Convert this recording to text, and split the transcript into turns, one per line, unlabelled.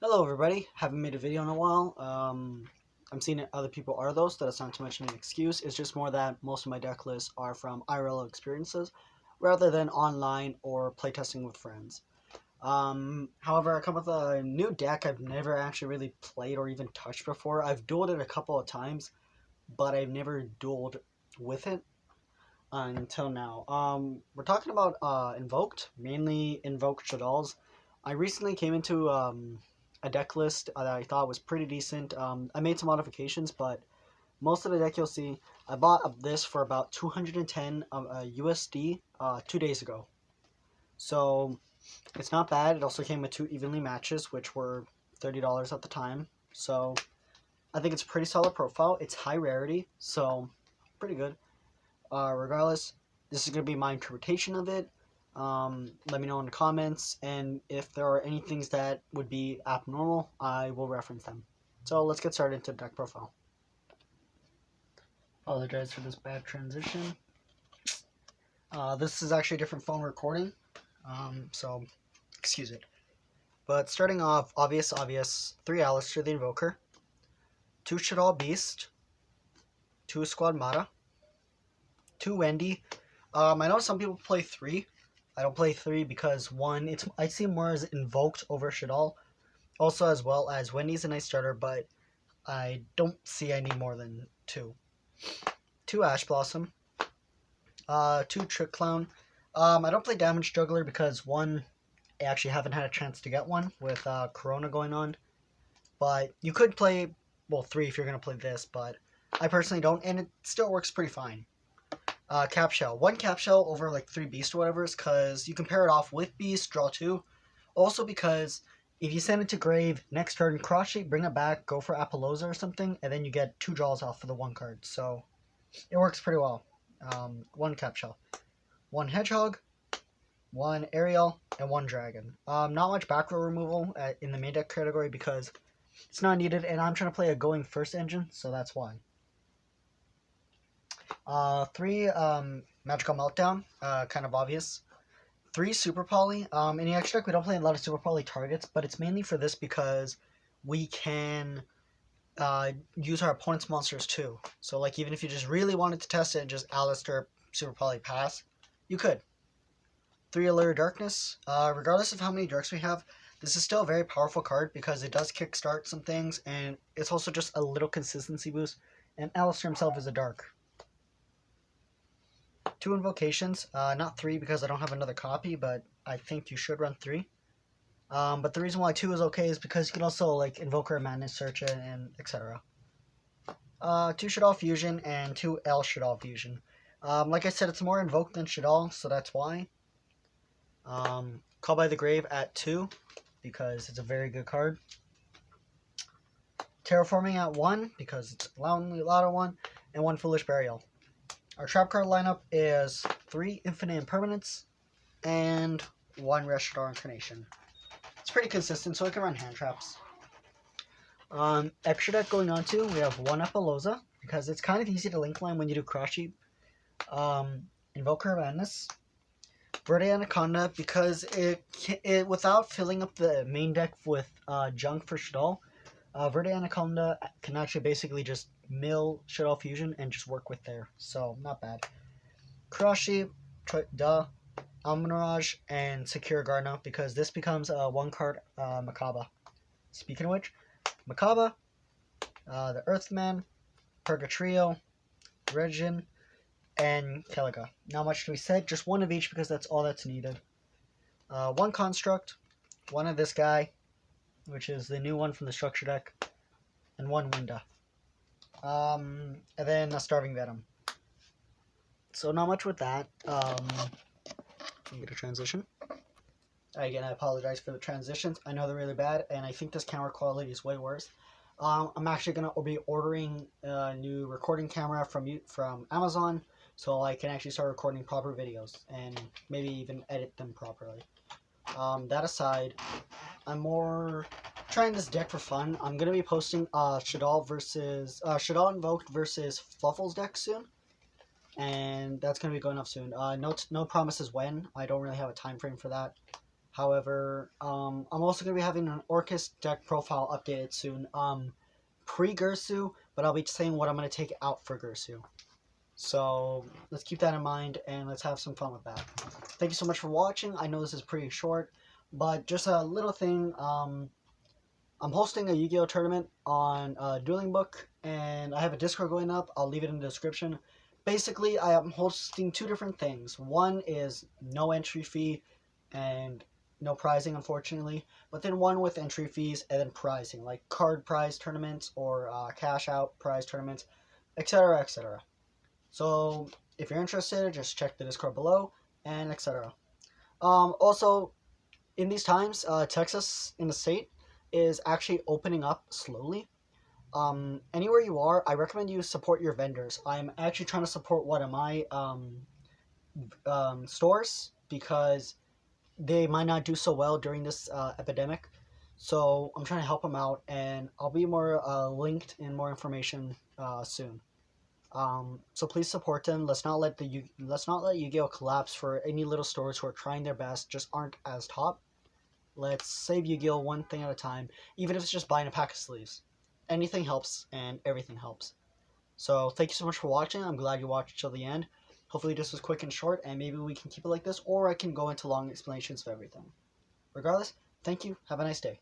Hello everybody, haven't made a video in a while. I'm seeing that other people are though, so that's not too much of an excuse. It's just more that most of my deck lists are from IRL experiences rather than online or playtesting with friends. However, I come with a new deck I've never actually really played or even touched before. I've dueled it a couple of times, but I've never dueled with it until now. We're talking about Invoked, mainly Invoked Shaddolls. I recently came into a deck list that I thought was pretty decent. I made some modifications, but most of the deck you'll see, I bought this for about 210 USD 2 days ago. So it's not bad. It also came with 2 evenly matches, which were $30 at the time. So I think it's a pretty solid profile. It's high rarity, so pretty good. Regardless, this is going to be my interpretation of it. Let me know in the comments, and if there are any things that would be abnormal, I will reference them. So let's get started into the deck profile. Apologize for this bad transition. This is actually a different phone recording, so excuse it. But starting off, obvious, 3 Alistair the Invoker, 2 Shaddoll Beast, 2 Squad Mata, 2 Wendy. I know some people play 3. I don't play 3 because 1, I see more as Invoked over Shaddoll. Also, as well as Wendy's a nice starter, but I don't see I need more than 2. 2 Ash Blossom. 2 Trick Clown. I don't play Damage Juggler because 1, I actually haven't had a chance to get one with Corona going on. But you could play, well, 3 if you're going to play this, but I personally don't, and it still works pretty fine. Cap Shell. 1 Cap Shell over like 3 Beast or whatever is because you can pair it off with Beast, draw 2. Also because if you send it to grave, next turn, cross shape, bring it back, go for Apollosa or something, and then you get 2 draws off for the 1 card. So it works pretty well. 1 Cap Shell. 1 Hedgehog, 1 Ariel, and 1 Dragon. Not much back row removal in the main deck category because it's not needed, and I'm trying to play a going first engine, so that's why. 3 Magical Meltdown, kind of obvious. 3 Super Poly. In the extra deck, we don't play a lot of Super Poly targets, but it's mainly for this because we can use our opponent's monsters too. So, like, even if you just really wanted to test it and just Alistair Super Poly pass, you could. 3 Allure Darkness. Regardless of how many darks we have, this is still a very powerful card because it does kickstart some things, and it's also just a little consistency boost. And Alistair himself is a dark. 2 Invocations, not 3 because I don't have another copy, but I think you should run 3. But the reason why 2 is okay is because you can also like Invoker of Madness, search it, and etc. 2 Shaddoll Fusion and 2 L Shaddoll Fusion. Like I said, it's more Invoked than Shaddoll, so that's why. Call by the Grave at 2 because it's a very good card. Terraforming at 1 because it's a louder one, and 1 Foolish Burial. Our trap card lineup is 3 Infinite Impermanence and 1 Rare Shaddoll Incarnation. It's pretty consistent, so I can run hand traps. Extra deck going on to, we have 1 Apollosa, because it's kind of easy to link line when you do cross sheep. Invoker of Madness. Verde Anaconda, because it without filling up the main deck with junk for Shaddoll, Verde Anaconda can actually basically just mill Shaddoll Fusion and just work with there, so not bad. Cross sheep, Almirage, and Secure Gardener, because this becomes a 1-card Makaba. Speaking of which, Makaba, the Earthman, Purgatrio, Regin, and Keliga. Not much to be said, just 1 of each because that's all that's needed. 1 Construct, 1 of this guy, which is the new one from the structure deck, and 1 Winda. And then a Starving Venom. So not much with that. Let me get a transition. Again, I apologize for the transitions. I know they're really bad, and I think this camera quality is way worse. I'm actually going to be ordering a new recording camera from Amazon, so I can actually start recording proper videos and maybe even edit them properly. That aside, I'm more trying this deck for fun. I'm going to be posting Shaddoll Invoked versus Fluffle's deck soon, and that's going to be going up soon. No promises when. I don't really have a time frame for that. However, I'm also going to be having an Orcus deck profile updated soon. Pre-Gursu, but I'll be saying what I'm going to take out for Gursu. So let's keep that in mind and let's have some fun with that. Thank you so much for watching. I know this is pretty short, but just a little thing. I'm hosting a Yu-Gi-Oh tournament on Dueling Book, and I have a Discord going up. I'll leave it in the description. Basically, I am hosting two different things. One is no entry fee and no prizing, unfortunately. But then one with entry fees and then prizing, like card prize tournaments or cash out prize tournaments, etc., etc. So if you're interested, just check the Discord below and etc. Also, in these times, Texas in the state is actually opening up slowly. Anywhere you are, I recommend you support your vendors. I'm actually trying to support one of my stores because they might not do so well during this epidemic. So I'm trying to help them out, and I'll be more linked in more information soon. So please support them. Let's not let Yu-Gi-Oh collapse for any little stores who are trying their best, just aren't as top. Let's save Yu-Gi-Oh one thing at a time, even if it's just buying a pack of sleeves. Anything helps, and everything helps. So thank you so much for watching. I'm glad you watched till the end. Hopefully this was quick and short, and maybe we can keep it like this, or I can go into long explanations of everything. Regardless, thank you. Have a nice day.